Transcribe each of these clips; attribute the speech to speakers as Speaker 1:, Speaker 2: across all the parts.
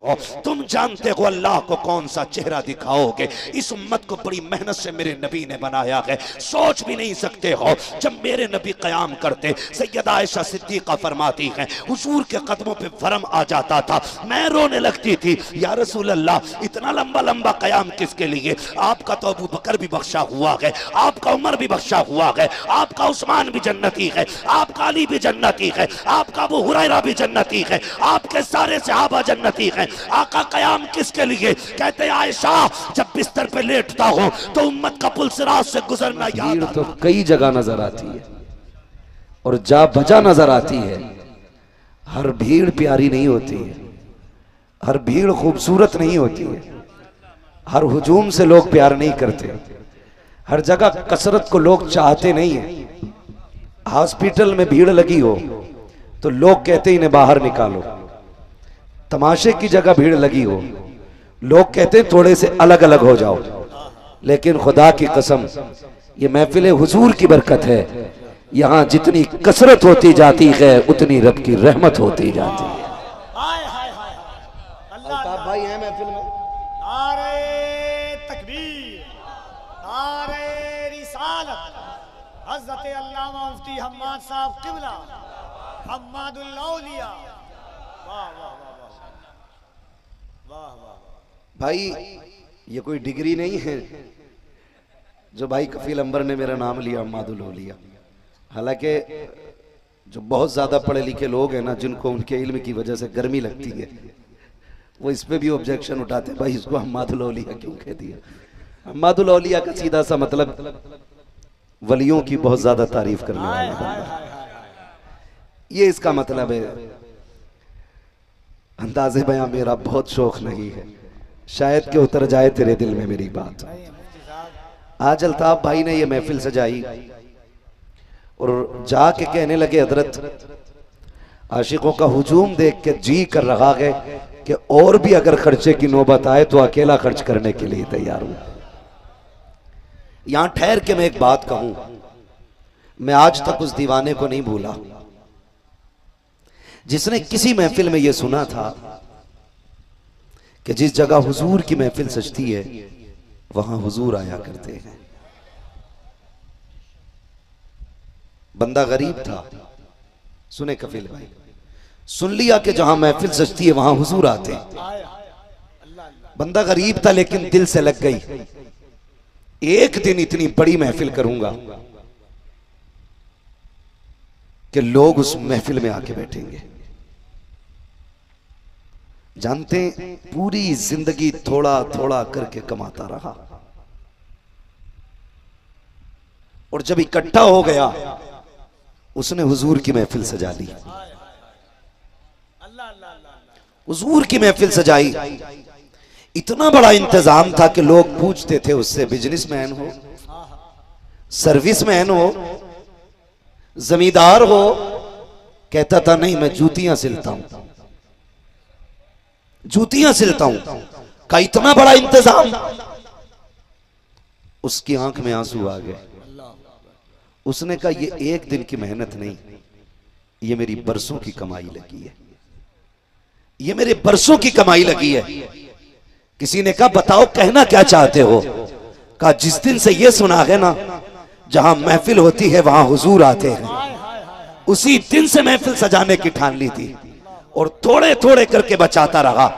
Speaker 1: हो, तुम जानते हो अल्लाह को कौन सा चेहरा दिखाओगे। इस उम्मत को बड़ी मेहनत से मेरे नबी ने बनाया है, सोच भी नहीं सकते हो जब मेरे नबी कयाम करते, सैयदा आयशा सिद्दीका फरमाती हैं हुजूर के कदमों पे भरम आ जाता था, मैं रोने लगती थी, या रसूल अल्लाह इतना लंबा लंबा कयाम किसके लिए। आपका तो अबू बकर भी बख्शा हुआ है, आपका उमर भी बख्शा हुआ है, आपका उस्मान भी जन्नती है, आपका अली भी जन्नती है, आपका अबू हुरैरा भी जन्नती है, आपके सारे सहाबा जन्नती हैं। आका कयाम किसके लिए। कहते आयशा जब बिस्तर पे लेटता हो तो उम्मत का पुलसिरात से गुजरना याद
Speaker 2: भीड़ तो कई जगह नजर आती है और जा बजा नजर आती है। हर भीड़ प्यारी नहीं होती है, हर भीड़ खूबसूरत नहीं होती है, हर हुजूम से लोग प्यार नहीं करते, हर जगह कसरत को लोग चाहते नहीं है। हॉस्पिटल में भीड़ लगी हो तो लोग कहते इन्हें बाहर निकालो, तमाशे की जगह भीड़ लगी हो लोग कहते हैं थोड़े से अलग अलग हो जाओ। लेकिन खुदा की कसम ये महफिल हुजूर की बरकत है, यहाँ जितनी कसरत होती जाती है उतनी रब की रहमत होती जाती है।
Speaker 3: अल्ताफ भाई हैं महफिल में। नारे तकबीर, नारे रिसालत, हज़रत अल्लामा मुफ्ती हम्माद साहब क़िबला, हम्मादुल औलिया। वाह वाह वाह वाह।
Speaker 2: भाई ये कोई डिग्री नहीं है जो भाई कफील अंबर ने मेरा नाम लिया हम्मादुल औलिया। हालांकि जो बहुत ज्यादा पढ़े लिखे लोग हैं ना, जिनको उनके इल्म की वजह से गर्मी लगती है, वो इस पे भी ऑब्जेक्शन उठाते हैं, भाई इसको हम्मादुल औलिया क्यों कह दिया। हम्मादुल औलिया का सीधा सा मतलब वलियों की बहुत ज्यादा तारीफ करने वाला बंदा, ये इसका मतलब है। अंदाज़े बयां मेरा बहुत शौक नहीं है, शायद कि उतर जाए तेरे दिल में मेरी बात। आज अल्ताफ भाई ने ये महफिल सजाई और जाके कहने लगे हजरत आशिकों का हुजूम देख के जी कर रहा है कि और भी अगर खर्चे की नौबत आए तो अकेला खर्च करने के लिए तैयार हूं। यहां ठहर के मैं एक बात कहूं, मैं आज तक उस दीवाने को नहीं भूला जिसने किसी महफिल में यह सुना था कि जिस जगह हुजूर की महफिल सजती है वहां हुजूर आया करते हैं। बंदा गरीब था, सुने कफील भाई, सुन लिया कि जहां महफिल सजती है वहां हुजूर आते हैं। बंदा गरीब था लेकिन दिल से लग गई, एक दिन इतनी बड़ी महफिल करूंगा कि लोग उस महफिल में आके बैठेंगे। जानते पूरी जिंदगी थोड़ा थोड़ा करके कमाता रहा और जब इकट्ठा हो गया उसने हुजूर की महफिल सजा ली। हुजूर की महफिल सजाई, इतना बड़ा इंतजाम था कि लोग पूछते थे उससे बिजनेसमैन हो, सर्विसमैन हो, जमींदार हो। कहता था नहीं मैं जूतियां सिलता हूं, जूतियां सिलता हूं। का इतना बड़ा इंतजाम, उसकी आंख में आंसू आ गए। उसने कहा ये एक दिन की मेहनत नहीं, ये मेरी बरसों की कमाई लगी है, ये मेरे बरसों की कमाई लगी है। किसी ने कहा बताओ कहना क्या चाहते हो। कहा जिस दिन से ये सुना है ना जहां महफिल होती है वहां हुजूर आते हैं, उसी दिन से महफिल सजाने की ठान ली थी और थोड़े थोड़े करके बचाता रहा।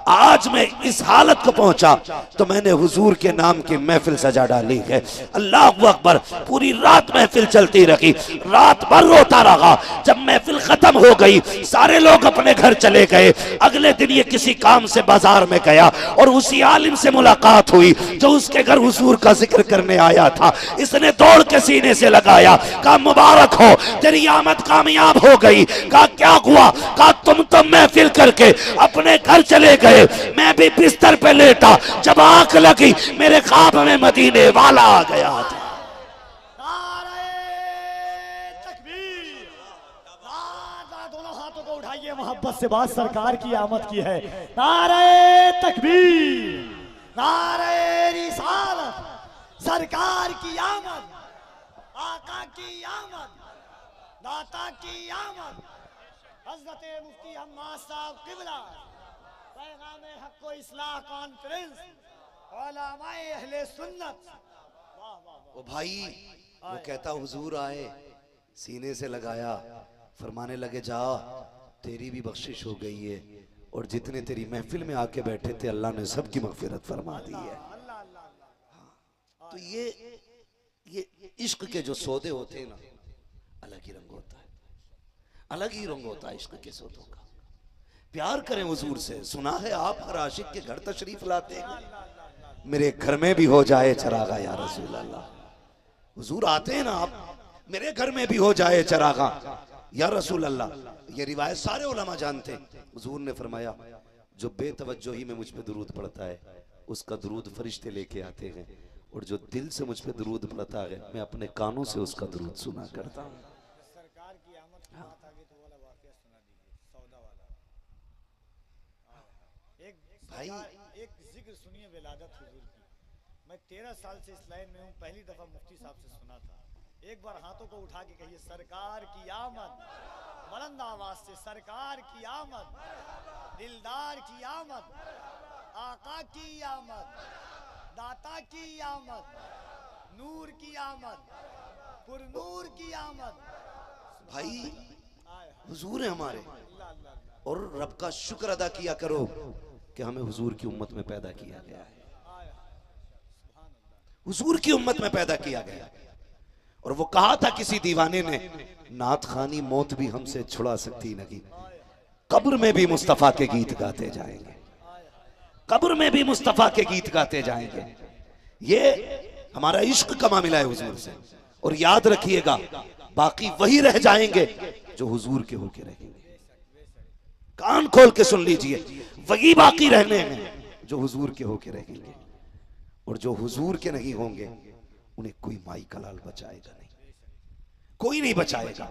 Speaker 2: आज मैं इस हालत को पहुंचा तो मैंने हुजूर के नाम की महफिल सजा डाली है। अल्लाह अकबर। पूरी रात महफिल चलती रही, रात भर रोता रहा। जब महफिल खत्म हो गई सारे लोग अपने घर चले गए। अगले दिन ये किसी काम से बाजार में गया और उसी आलिम से मुलाकात हुई जो उसके घर हुजूर का जिक्र करने आया था। इसने दौड़ के सीने से लगाया, कहा मुबारक हो तेरी आमद कामयाब हो गई। कहा क्या हुआ। कहा तुम तो महफिल करके अपने घर चले गए, मैं भी बिस्तर पे लेटा, जब आंख लगी मेरे ख्वाब में मदीने वाला आ गया था।
Speaker 3: दोनों हाथों को उठाइए, मोहब्बत से बात सरकार की आमद की है। नारे तकबीर, नारे रिसालत, सरकार की आमद, आका की आमद, दाता की आमद, हज़रत मुफ्ती हम्माद साहब क़िबला पैगाम हक्को इस्लाह कॉन्फ्रेंस उलमाए अहले सुन्नत। वाह वाह वाह।
Speaker 2: ओ भाई, वो कहता हुजूर आए, सीने से लगाया, फरमाने लगे जा तेरी भी बख्शिश हो गई है, और जितने तेरी महफिल में आके बैठे थे अल्लाह ने सबकी मगफिरत फरमा दी है। तो ये इश्क के जो सौदे होते हैं ना, अलग ही रंग होता है, अलग ही रंग होता है इश्क के सौदों का। प्यार करें हुजूर से। सुना है आप हर आशिक के घर तशरीफ लाते हैं, मेरे घर में भी हो जाए चरागा या रसूल अल्लाह। हुजूर आते हैं ना, आप मेरे घर में भी हो जाए चरागा या रसूल अल्लाह। ये रिवायत सारे उलमा जानते हैं। हुजूर ने फरमाया जो बेतवज्जोही में मुझ पे दुरूद पड़ता है उसका दुरूद फरिश्ते लेके आते हैं, और जो दिल से मुझ पे दुरूद पड़ता है मैं अपने कानों से उसका दुरूद सुना करता हूँ।
Speaker 3: सरकार की आमद की बात आ गई तो वाला वाकया सुना दीजिए, सौदा वाला। एक
Speaker 2: भाई
Speaker 3: एक जिक्र सुनिए विलादत हुजूर की। मैं 13 साल से इस लाइन में हूँ, पहली दफा मुफ्ती साहब से सुना था। एक बार हाथों को उठा के कहिए सरकार की आमद, बुलंद आवाज से सरकार की आमद, दिलदार की आमद, आका की आमद, दाता की आमद, नूर की आमद, पुरनूर की आमद।
Speaker 2: भाई हुजूर है हमारे, और रब का शुक्र अदा किया करो कि हमें हुजूर की उम्मत में पैदा किया गया है, हुजूर की उम्मत में पैदा किया गया। और वो कहा था किसी दीवाने ने, नात खानी मौत भी हमसे छुड़ा सकती नहीं, कब्र में भी मुस्तफा के गीत गाते जाएंगे, कब्र में भी मुस्तफा के गीत गाते जाएंगे। ये हमारा इश्क का मामला है हुजूर से। और याद रखिएगा बाकी वही रह जाएंगे जो हुजूर के होके रहेंगे। कान खोल के सुन लीजिए, वही बाकी रहने हैं जो हुजूर के होके रहेंगे, और जो हुजूर के नहीं होंगे उन्हें कोई माई का लाल बचाएगा नहीं, कोई नहीं बचाएगा,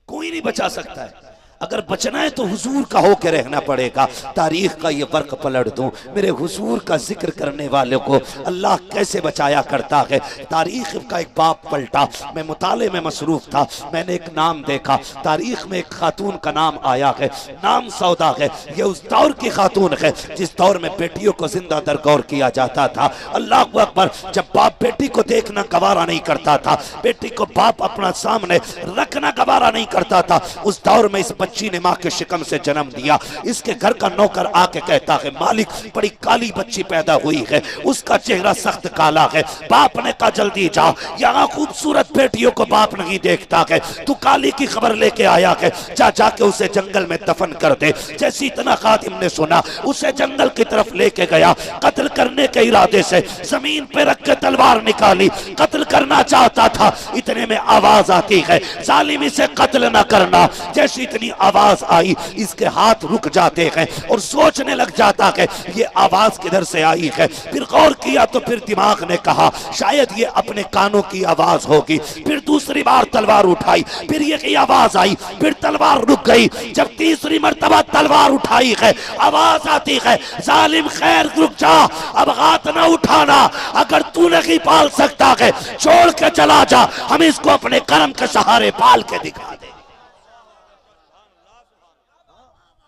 Speaker 2: कोई नहीं बचा सकता है। अगर बचना है तो हुजूर का होके रहना पड़ेगा। तारीख का ये वर्क पलट दूं, मेरे हुजूर का जिक्र करने वाले को अल्लाह कैसे बचाया करता है। तारीख का एक बाप पलटा, मैं मुताले में मसरूफ था, मैंने एक नाम देखा, तारीख में एक खातून का नाम आया है, नाम सौदा है। ये उस दौर की खातून है जिस दौर में बेटियों को जिंदा दरगौर किया जाता था। अल्लाह अकबर, जब बाप बेटी को देखना गवारा नहीं करता था, बेटी को बाप अपना सामने रखना गवारा नहीं करता था, उस दौर में इस बच्ची ने मां के शिकम से जन्म दिया। इसके घर का नौकर आके कहता है मालिक बड़ी काली बच्ची पैदा हुई है, उसका चेहरा सख्त काला है। बाप ने कहा जल्दी जा, यहाँ खूबसूरत बेटियों को बाप नहीं देखता है, तू काली की खबर लेके आया है, जा जाके उसे जंगल में दफन कर दे। जैसे इतना खादिम ने सुना उसे जंगल की तरफ लेके गया, कत्ल करने के इरादे से जमीन पे रख के तलवार निकाली, कत्ल करना चाहता था। इतने में आवाज आती है जालिम इसे कत्ल न करना। जैसे इतनी आवाज आई इसके हाथ रुक जाते हैं और सोचने लग जाता है ये आवाज किधर से आई है। फिर गौर किया तो फिर दिमाग ने कहा शायद ये अपने कानों की आवाज होगी। फिर दूसरी बार तलवार उठाई, फिर ये आवाज आई, फिर तलवार रुक गई। जब तीसरी मर्तबा तलवार उठाई है आवाज आती है जालिम खैर रुक जा, अब हाथ ना उठाना, अगर तू नहीं पाल सकता है छोड़ के चला जा, हम इसको अपने कर्म के सहारे पाल के दिखा दे,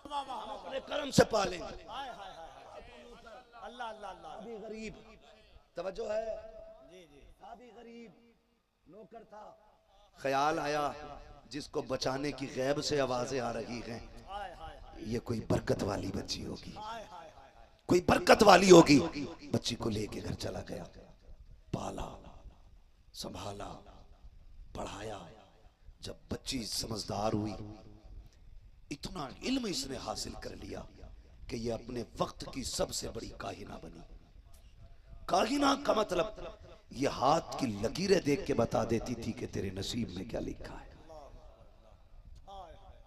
Speaker 2: अपने कर्म से पालेंगे।
Speaker 3: अल्लाह अल्लाह अल्लाह।
Speaker 2: अभी गरीब, तवज्जो है
Speaker 3: जी जी।
Speaker 2: अभी गरीब नौकर था, ख्याल आया जिसको बचाने की गैब से आवाजें आ रही हैं, ये कोई बरकत वाली बच्ची होगी, कोई बरकत वाली होगी। बच्ची को लेके घर चला गया, पाला, संभाला, पढ़ाया। जब बच्ची समझदार हुई, इतना इल्म इसने हासिल कर लिया कि ये अपने वक्त की सबसे बड़ी काहिना बनी। काहिना का मतलब ये हाथ की लकीरें देख के बता देती थी कि तेरे नसीब में क्या लिखा है।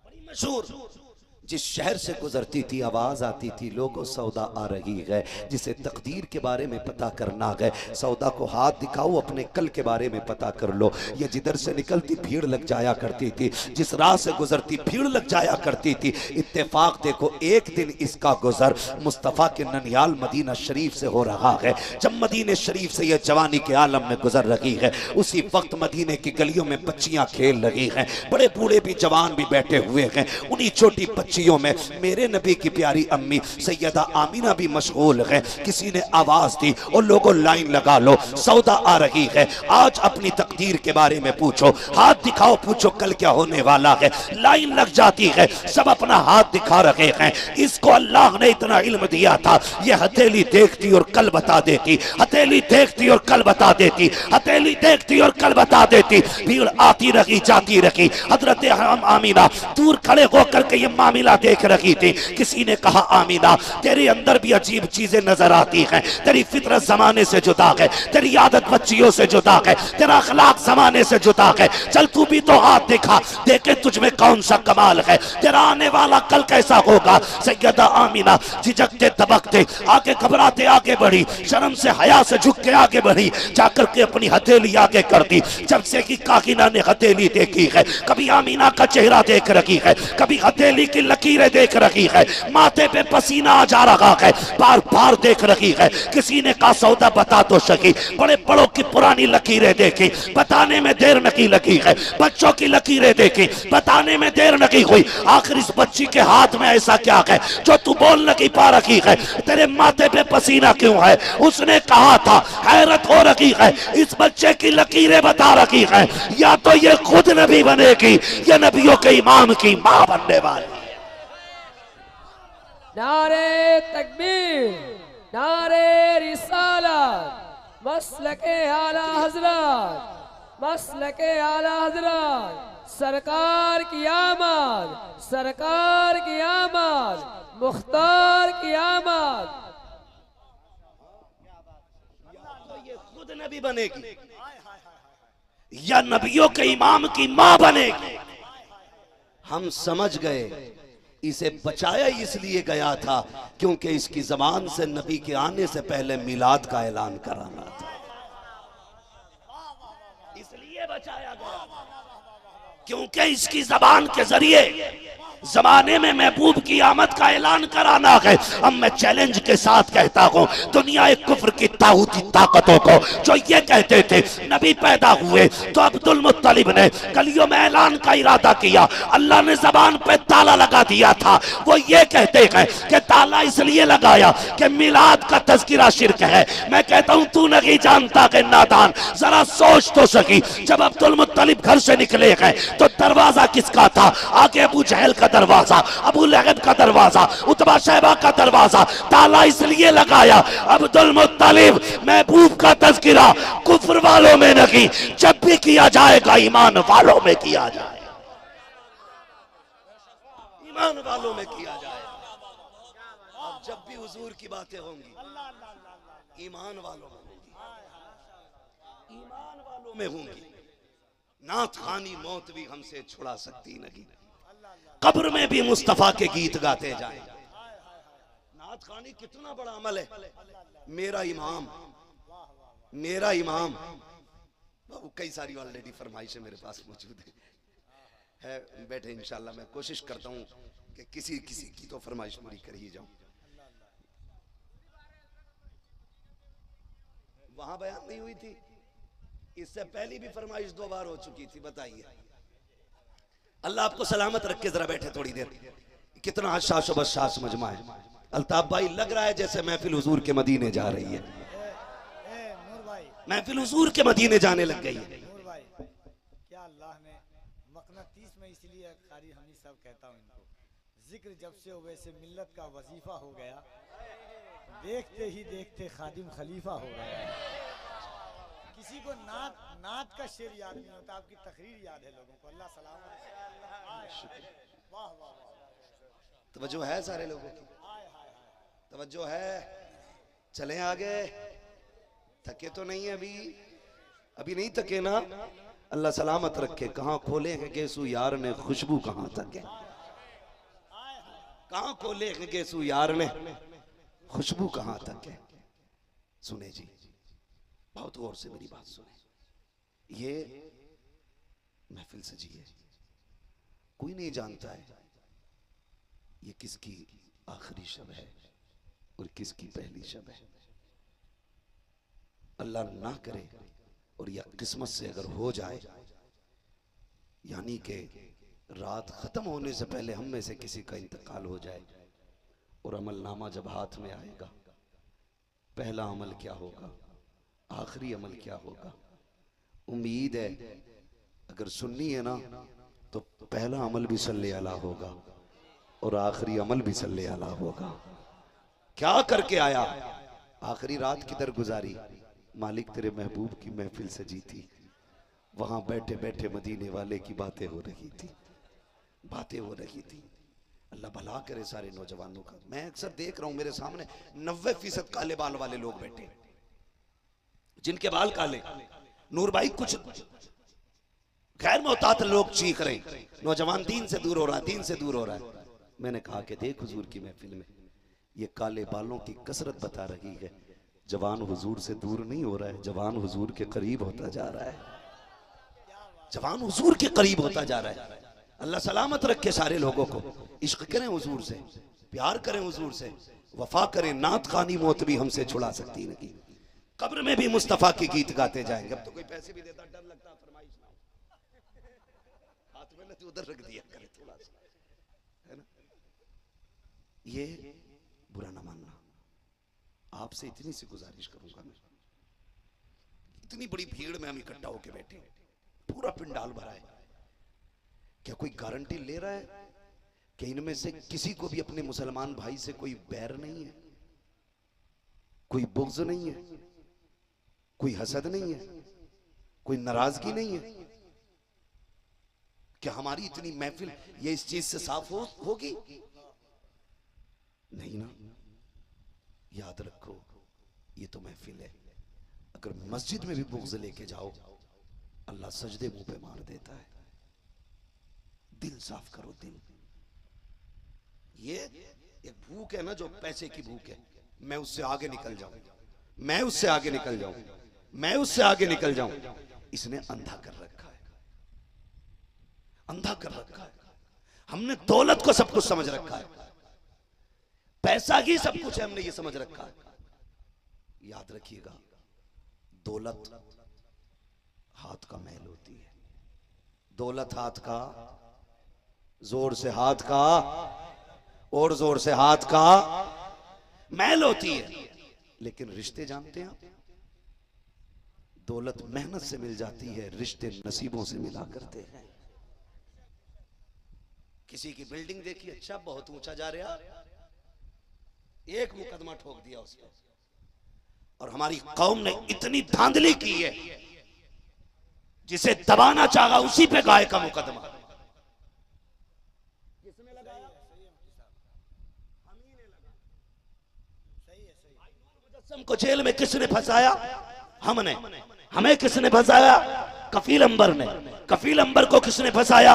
Speaker 2: बड़ी मशहूर, जिस शहर से गुजरती थी आवाज आती थी लोगों सौदा आ रही है। जिसे तकदीर के बारे में पता करना है, सौदा को हाथ दिखाओ, अपने कल के बारे में पता कर लो। ये जिधर से निकलती भीड़ लग जाया करती थी, जिस राह से गुजरती भीड़ लग जाया करती थी। इत्तेफाक देखो एक दिन इसका गुजर मुस्तफ़ा के ननियाल मदीना शरीफ से हो रहा है। जब मदीने शरीफ से यह जवानी के आलम में गुजर रही है, उसी वक्त मदीने की गलियों में बच्चियां खेल रही हैं, बड़े बूढ़े भी जवान भी बैठे हुए हैं। उन्हीं छोटी
Speaker 1: बच्चियों में मेरे नबी की प्यारी अम्मी सैयदा आमीना भी मशगूल है। किसी ने आवाज दी और लोगों लाइन लगा लो, सौदा आ रही है, आज अपनी तकदीर के बारे में पूछो, हाथ दिखाओ, पूछो कल क्या होने वाला है। लाइन लग जाती है, सब अपना हाथ दिखा रहे हैं। इसको अल्लाह ने इतना इल्म दिया था, ये हथेली देखती और कल बता देती, हथेली देखती और कल बता देती, हथेली देखती और कल बता देती। भीड़ आती रही जाती रही। हजरत आमीना दूर खड़े होकर के ये मामला देख रही थी। किसी ने कहा आमीना तेरे अंदर भी अजीब चीजें नजर आती हैं, तेरी फितरत जमाने से जुदा है, तेरी आदत बच्चियों से जुदा है, तेरा अखलाक जमाने से जुदा है। चल तू भी तो हाथ दिखा, देखे तुझमें कौन सा कमाल है, तेरा आने वाला कल कैसा होगा। सैयदा आमीना झिझकते दबकते आगे घबराते आगे बढ़ी, शर्म से हया से झुक के आगे बढ़ी, जाकर के अपनी हथेली आगे कर दी। जब से कि काकिना ने हथेली देखी है, कभी आमीना का चेहरा देख रखी है, कभी हथेली की लकीरें देख रखी है, माथे पे पसीना आ जा रहा है, बार बार देख रखी है। किसी ने कहा सौदा बता तो सकी, बड़े बड़ों की पुरानी लकीरें देखी, बताने में देर नहीं लगी है, बच्चों की लकीरें देखी, बताने में देर नहीं हुई। आखिर इस बच्ची के हाथ में ऐसा क्या है जो तू बोल नहीं पा रही है, तेरे माथे पे पसीना क्यों है। उसने कहा था हैरत हो रही है, इस बच्चे की लकीरें बता रखी है, या तो ये खुद नबी बनेगी या नबियों के इमाम की मां बनने वाली।
Speaker 4: नारे तकबीर, नारे रिसालत, मसलके आला हजरत, मसलके आला हजरत, सरकार की आमद, सरकार की आमद, मुख्तार की आमद।
Speaker 1: ये खुद नबी बनेगी या नबियों के इमाम की मां बनेगी। हम समझ गए इसे बचाया इसलिए गया था क्योंकि इसकी जबान से नबी के आने से पहले मिलाद का ऐलान कराना था, इसलिए बचाया गया, क्योंकि इसकी जबान के जरिए जमाने में महबूब की आमद का ऐलान कराना है। अब मैं चैलेंज के साथ कहता हूं दुनिया एक कुफ्र की ताऊती ताकतों को जो ये कहते थे नबी पैदा हुए तो अब्दुल मुत्तलिब ने गलियों में ऐलान का इरादा किया, अल्लाह ने जबान पे ताला लगा दिया था। वो ये कहते हैं कि ताला इसलिए लगाया कि मिलाद का तज़किरा शिर्क है। मैं कहता हूं तू नहीं जानता कि नादान, जरा सोच तो सकी, जब अब्दुल मुत्तलिब घर से निकले गए तो दरवाजा किसका था? आगे अबू जहल का दरवाजा, अबू लहब का दरवाजा, उतबा शैबा का दरवाजा। ताला इसलिए लगाया अब्दुल मुत्तलिब महबूब का तज़किरा कुफ्र वालों में नहीं, जब भी किया जाएगा ईमान वालों में किया जाए, ईमान वालों में किया जाए। अब जब भी हुजूर की बातें होंगी ईमान वालों में होंगी, ईमान वालों में होंगी। नाथ खानी मौत भी हमसे छुड़ा सकती नहीं, कब्र में भी मुस्तफा के गीत गाते जाए। नाथ खानी कितना बड़ा अमल है। मेरा इमाम, मेरा इमाम, कई सारी ऑलरेडी फरमाइशें मेरे पास मौजूद है बैठे। इंशाल्लाह मैं कोशिश करता हूं कि किसी किसी की तो फरमाइश पूरी कर ही जाऊं। वहां बयान नहीं हुई थी, इससे पहले भी फरमाइश 2 बार हो चुकी थी। बताइए, अल्लाह आपको सलामत रख के जरा बैठे थोड़ी देर। कितना हशाश व बशाश मजमा है। अल्ताफ भाई लग रहा है जैसे महफिल हुजूर के मदीने जा रही है, महफिल हुजूर के मदीने जाने लग गई है।
Speaker 3: क्या अल्लाह ने मकनतीस में, इसलिए कारी हमी सब कहता हूँ इनको, जिक्र जब से हो वैसे मिल्लत का वजीफा हो गया, देखते ही देखते खादिम खलीफा हो गया। किसी को नात का शेर याद नहीं होता, आपकी तकरीर याद है लोगों को। अल्लाह सलामत। वाह वाह वाह,
Speaker 1: तवज्जो है सारे लोगों की, तवज्जो है। चलें आगे, थके तो नहीं है अभी, अभी नहीं थके ना। अल्लाह सलामत रखे। कहाँ खोले हैं गेसू यार ने खुशबू, कहाँ तक है, कहाँ खोले हैं गेसू यार ने खुशबू, कहाँ तक है। सुने जी, बहुत गौर से मेरी बात सुने। ये महफिल सजी है, कोई नहीं जानता है ये किसकी आखिरी शब है और किसकी पहली शब है। अल्लाह ना करे और यह किस्मत से अगर हो जाए, यानी कि
Speaker 2: रात खत्म होने से पहले हम में से किसी का इंतकाल हो जाए और अमलनामा जब हाथ में आएगा, पहला अमल क्या होगा, आखिरी अमल क्या होगा? उम्मीद है अगर सुन्नी है ना तो पहला अमल भी सल्ले अला होगा और आखिरी अमल भी सल्ले अला होगा। क्या करके आया? आखिरी रात किधर गुजारी? मालिक तेरे महबूब की महफिल सजी थी, वहां बैठे बैठे मदीने वाले की बातें हो रही थी, बातें हो रही थी। अल्लाह भला करे सारे नौजवानों का। मैं अक्सर देख रहा हूं मेरे सामने 90% काले बाल वाले लोग बैठे, जिनके बाल काले। नूर भाई कुछ गैर मोहतात लोग चीख रहे, नौजवान दीन से दूर हो रहा है, दीन से दूर हो रहा है। मैंने कहा कि देख हुजूर की महफिल में ये काले बालों की कसरत बता रही है, जवान हुजूर से दूर नहीं हो रहा है, जवान हुजूर के करीब होता जा रहा है, जवान हुजूर के करीब होता जा रहा है। अल्लाह सलामत रखे सारे लोगों को। इश्क करें हुजूर से, प्यार करें हुजूर से, वफा करें। नात खानी मौत भी हमसे छुड़ा सकती नहीं, कब्र में भी मुस्तफा के गीत गाते जाएंगे। अब तो कोई पैसे भी देता डर लगता, फरमाइश ना हाथ में ना उधर रख दिया करे थोड़ा सा, है ना। ये बुरा ना मानना। आपसे इतनी सी गुजारिश करूंगा मैं, इतनी बड़ी भीड़ में हम इकट्ठा होके बैठे, पूरा पिंडाल भरा है, क्या कोई गारंटी ले रहा है कि इनमें से किसी को भी अपने मुसलमान भाई से कोई बैर नहीं है, कोई बुग़्ज़ नहीं है, कोई हसद नहीं है, कोई नाराजगी नहीं है? क्या हमारी इतनी महफिल ये इस चीज से साफ होगी? नहीं ना। याद रखो ये तो महफिल है। अगर मस्जिद में भी बुग़्ज़ लेके जाओ, अल्लाह सजदे मुंह पे मार देता है। दिल साफ करो, दिल। ये एक भूख है ना, जो पैसे की भूख है, मैं उससे आगे निकल जाऊं, मैं उससे आगे निकल जाऊं, मैं उससे आगे निकल जाऊं। इसने अंधा कर रखा है, अंधा कर रखा है। हमने दौलत को सब कुछ समझ रखा है, पैसा ही सब कुछ है, हमने ये समझ रखा है। याद रखिएगा, दौलत हाथ का मैल होती है, दौलत हाथ का, जोर से हाथ का और जोर से हाथ का मैल होती है। लेकिन रिश्ते जानते हैं आप, दौलत मेहनत से मिल जाती है, रिश्ते नसीबों से मिला करते हैं। किसी की बिल्डिंग देखी, अच्छा बहुत ऊंचा जा रहा, एक मुकदमा ठोक दिया उसको। और हमारी कौम ने इतनी धांधली की है, जिसे दबाना चाहा उसी पे गाय का मुकदमा। किसने लगाया? मुजस्सम को जेल में किसने फंसाया? हमने। हमें किसने फंसाया? कफील अंबर ने। कफील अंबर को किसने फंसाया?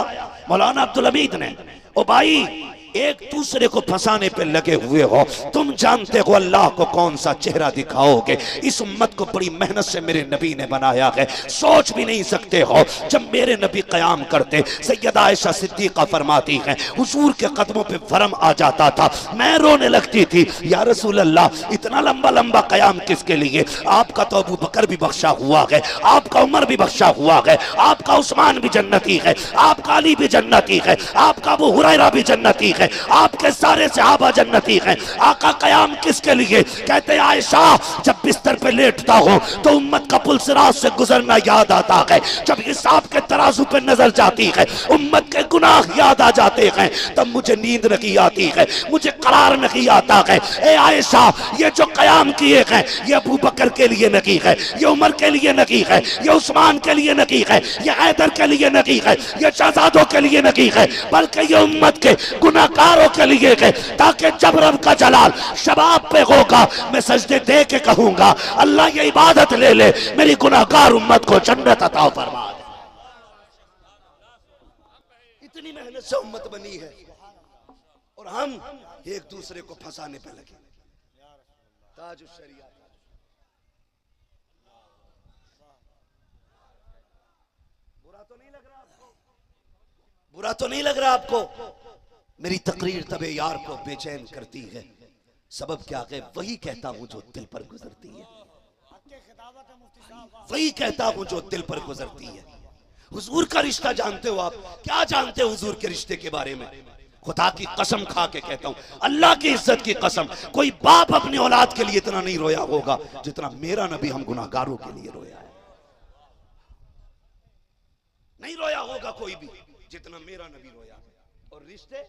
Speaker 2: मौलाना अब्दुल हमीद ने। ओ भाई, एक दूसरे को फंसाने पे लगे हुए हो। तुम जानते हो अल्लाह को कौन सा चेहरा दिखाओगे? इस उम्मत को बड़ी मेहनत से मेरे नबी ने बनाया है। सोच भी नहीं सकते हो, जब मेरे नबी कयाम करते, सैयदा आयशा सिद्दीक़ा फरमाती हैं, हुजूर के कदमों पे वरम आ जाता था, मैं रोने लगती थी, या रसूल अल्लाह, इतना लंबा लंबा कयाम किसके लिए? आपका तो अबू बकर भी बख्शा हुआ है, आपका उमर भी बख्शा हुआ है, आपका उस्मान भी जन्नती है, आपका अली भी जन्नती है, आपका अबू हुरैरा भी जन्नती है, आपके सारे सहाबा जन्नती हैं। आका कयाम किसके लिए? कहते आयशा, जब बिस्तर पे लेटता हो तो उम्मत का पुलसिरात से गुजरना याद आता है, जब हिसाब के तराजू पे नजर जाती है, उम्मत के गुनाह याद आ जाते हैं, तब मुझे नींद नहीं आती है, मुझे करार नहीं आता है। ए आयशा, ये जो कयाम किए हैं, ये अबू बकर के लिए नहीं है, ये उमर के लिए नहीं है, ये उस्मान के लिए नहीं है, ये हैदर के लिए नहीं है, ये शहजादों के लिए नहीं है, बल्कि ये उम्मत के गुनाहगारों के लिए है, ताकि जब रब का जलाल शबाब पे होगा, मैं सजदे दे के कहूंगा, अल्लाह ये इबादत ले ले, मेरी गुनाहगार उम्मत को जन्नत अता फरमा दे। इतनी मेहनत से उम्मत बनी है और हम एक दूसरे को फंसाने पे लगे। ताज शरिया, बुरा तो नहीं लग रहा आपको? बुरा तो नहीं लग रहा आपको? मेरी तकरीर तबे यार को बेचैन करती है, सबब क्या है? वही कहता हूं जो दिल पर गुजरती है, वही कहता हूं जो दिल पर गुजरती है।
Speaker 1: हुजूर का रिश्ता जानते हो आप? क्या जानते हो हुजूर के रिश्ते के बारे में? खुदा की कसम खा के कहता हूं, अल्लाह की इज्जत की कसम, कोई बाप अपनी औलाद के लिए इतना नहीं रोया होगा जितना मेरा नबी हम गुनाहगारों के लिए रोया है। नहीं रोया होगा कोई भी जितना मेरा नबी रोया है। और रिश्ते,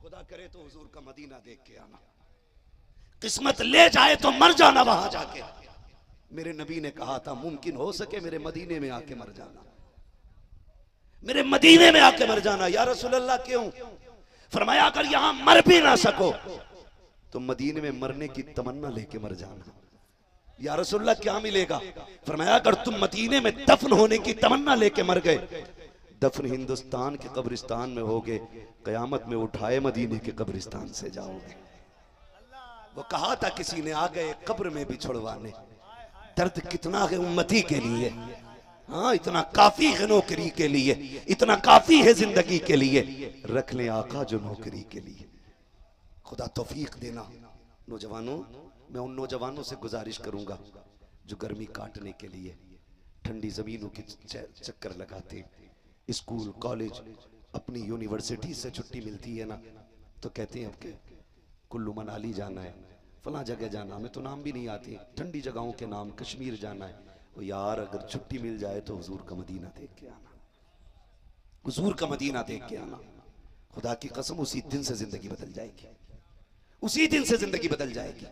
Speaker 1: खुदा करे तो हुजूर का मदीना देख के आना, किस्मत ले जाए तो मर जाना वहां जाके। मेरे नबी ने कहा था मुमकिन हो सके मेरे मदीने में आके मर जाना, मेरे मदीने में आके मर जाना। या रसूल अल्लाह क्यों? फरमाया अगर यहां मर भी ना सको तो मदीने में मरने की तमन्ना लेके मर जाना। या रसूल अल्लाह क्या मिलेगा? फरमाया अगर तुम मदीने में दफन होने की तमन्ना लेके मर गए, दफन हिंदुस्तान के कब्रिस्तान में होगे, कयामत में उठाए मदीने के कब्रिस्तान से जाओगे। वो कहा था किसी ने आ गए कब्र में भी छुड़वाने, दर्द कितना है उम्मती के लिए। हाँ, इतना काफी है नौकरी के लिए, इतना काफी है जिंदगी के लिए, रख ले आका जो नौकरी के लिए। खुदा तौफीक देना। नौजवानों, मैं उन नौजवानों से गुजारिश करूंगा जो गर्मी काटने के लिए ठंडी जमीनों के चक्कर लगाते, स्कूल कॉलेज अपनी यूनिवर्सिटी से छुट्टी मिलती है ना तो कहते हैं अब के कुल्लू मनाली जाना है, फला जगह जाना, हमें तो नाम भी नहीं आते, ठंडी जगहों के नाम, कश्मीर जाना है। वो यार अगर छुट्टी मिल जाए तो हुजूर का मदीना देख के आना, हुजूर का मदीना देख के आना। खुदा की कसम उसी दिन से जिंदगी बदल जाएगी, उसी दिन से जिंदगी बदल जाएगी।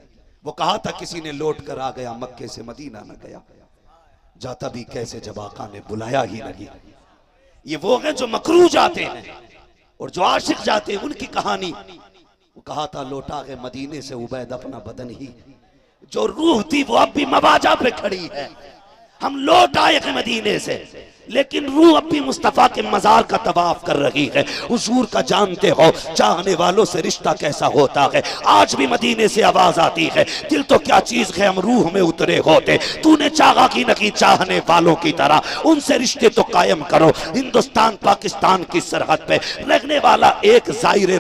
Speaker 1: वो कहा था किसी ने लौट कर आ गया मक्के से मदीना न गया, जाता भी कैसे जब आका ने बुलाया ही नहीं। ये वो हैं जो मकरू जाते हैं और जो आशिक जाते हैं, उनकी कहानी। वो कहा था लौटा गए मदीने से उबैद अपना बदन ही, जो रूह थी वो अब भी मवाजा पे खड़ी है। हम लौट आए हैं मदीने से, लेकिन रूह अब भी मुस्तफा के मजार का तवाफ कर रही है। हुजूर का जानते हो चाहने वालों से रिश्ता कैसा होता है। आज भी मदीने से आवाज आती है, दिल तो क्या चीज है हम रूह में उतरे होते, तूने चाहा की नहीं चाहने वालों की तरह उनसे रिश्ते तो कायम करो। हिंदुस्तान पाकिस्तान की सरहद पे रहने वाला एक जाहिर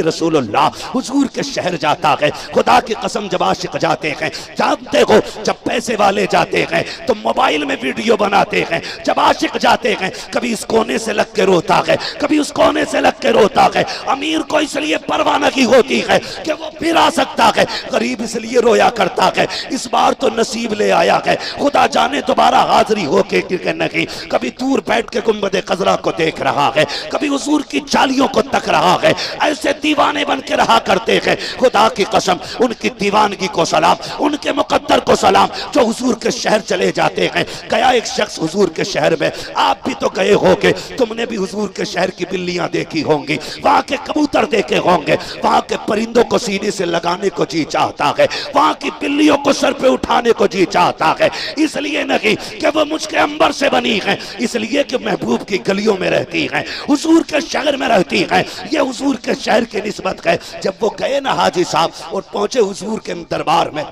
Speaker 1: रसूलुल्लाह हुजूर के शहर जाता है। खुदा की कसम जब आशिक जाते हैं, जानते हो जब पैसे वाले जाते हैं तो मोबाइल में वीडियो बनाते हैं, जब आशिक जाते हैं कभी इस कोने से लग के रोता है, कभी उस कोने से लग के रोता है। अमीर को इसलिए परवाह नहीं होती है कि वो फिर आ सकता है, गरीब इसलिए रोया करता है इस बार तो नसीब ले आया है, खुदा जाने दोबारा हाजिरी हो के नहीं। कभी दूर बैठ के गुंबद खजरा को देख रहा है, कभी हुजूर की चालियों को तक रहा है। ऐसे दीवाने बन के रहा करते हैं। खुदा की कसम उनकी दीवानगी को सलाम, उनके मुकद्दर को सलाम जो हुजूर के शहर चले जाते हैं। गया एक शख्स हुजूर के शहर में, आप भी तो गए होंगे, तुमने भी हुजूर के शहर की बिल्लियां देखी होंगी, वहां के कबूतर देखे होंगे, वहां के परिंदों को सीने से लगाने को जी चाहता है, वहां की बिल्लियों को सर पे उठाने को जी चाहता है। इसलिए नहीं कि वो मुझके अंबर से बनी है, इसलिए कि महबूब की गलियों में रहती है, हुजूर के शहर में रहती है। ये हुजूर के शहर की निस्बत है। जब वो गए ना हाजी साहब और पहुंचे हुजूर के दरबार में,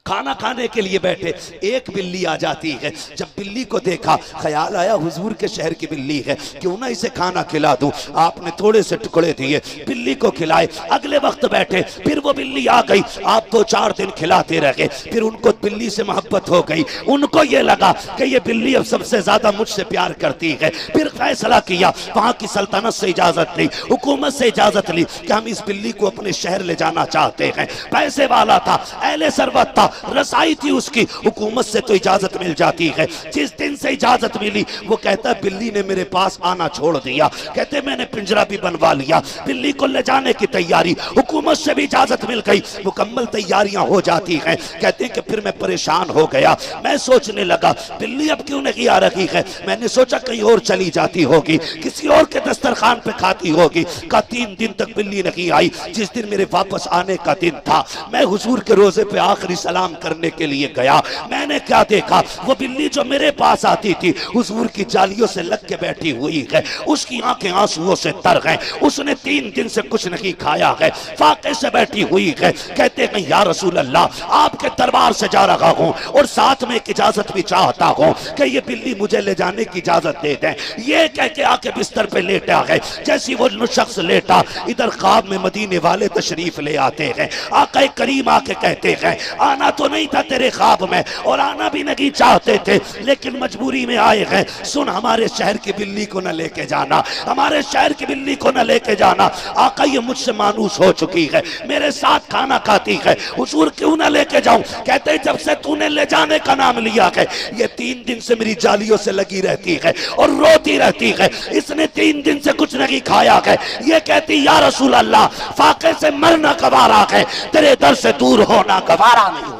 Speaker 1: खाना खाने के लिए बैठे, एक बिल्ली आ जाती है। जब बिल्ली को देखा ख्याल आया हुजूर के शहर की बिल्ली है, क्यों ना इसे खाना खिला दूं। आपने थोड़े से टुकड़े दिए, बिल्ली को खिलाए। अगले वक्त बैठे, फिर वो बिल्ली आ गई, आप 2-4 दिन खिलाते रहे। फिर उनको बिल्ली से मोहब्बत हो गई, उनको ये लगा कि ये बिल्ली अब सबसे ज्यादा मुझसे प्यार करती है। फिर फैसला किया, वहां की सल्तनत से इजाजत ली, हुकूमत से इजाजत ली कि हम इस बिल्ली को अपने शहर ले जाना चाहते हैं। पैसे वाला था, अहले सरवत था, रसाई थी उसकी, हुकूमत से तो इजाजत मिल जाती है। जिस दिन से इजाजत मिली वो कहता है बिल्ली ने मेरे पास आना छोड़ दिया, कहते मैंने पिंजरा भी बनवा लिया, बिल्ली को ले जाने की तैयारी, हुकूमत से भी इजाजत मिल गई, मुकम्मल तैयारियां हो जाती हैं। कहते हैं कि फिर मैं परेशान हो गया, मैं सोचने लगा बिल्ली अब क्यों नहीं आ रही है। मैंने सोचा कहीं और चली जाती होगी, किसी और के दस्तरखान पे खाती होगी। का 3 दिन तक बिल्ली नहीं आई। जिस दिन मेरे वापस आने का दिन था, मैं हुजूर के रोजे पे आखिरी सलाम करने के लिए गया। मैंने क्या देखा, वो बिल्ली जो मेरे पास आती थी हुजूर की जालियों से लग के बैठी हुई है, उसकी आंखें आंसुओं से तर गए, उसने 3 दिन से कुछ नहीं खाया है, फाके से बैठी हुई है। कहते हैं या रसूल अल्लाह, आपके दरबार से जा रहा हूं और साथ में एक इजाजत भी चाहता हूं कि ये बिल्ली मुझे ले जाने की इजाजत दे दें। ये कह के आके बिस्तर पे लेटा है। जैसी वो शख्स लेटा, इधर ख्वाब में मदीने वाले तशरीफ ले आते हैं। आका करीम आके कहते हैं आना आना तो नहीं था तेरे ख्वाब में और आना भी नहीं चाहते थे, लेकिन मजबूरी में आए हैं। सुन, हमारे शहर की बिल्ली को न लेके जाना, हमारे शहर की बिल्ली को न लेके जाना। आका ये मुझसे मानूस हो चुकी है, मेरे साथ खाना खाती है, हुजूर क्यों न लेके जाऊं? कहते जब से तूने ले जाने का नाम लिया है, ये 3 दिन से मेरी जालियों से लगी रहती है और रोती रहती है। इसने 3 दिन से कुछ नहीं खाया है। ये कहती या रसूल अल्लाह, फाके से मरना गवारा है, तेरे दर से दूर होना गवारा नहीं हो।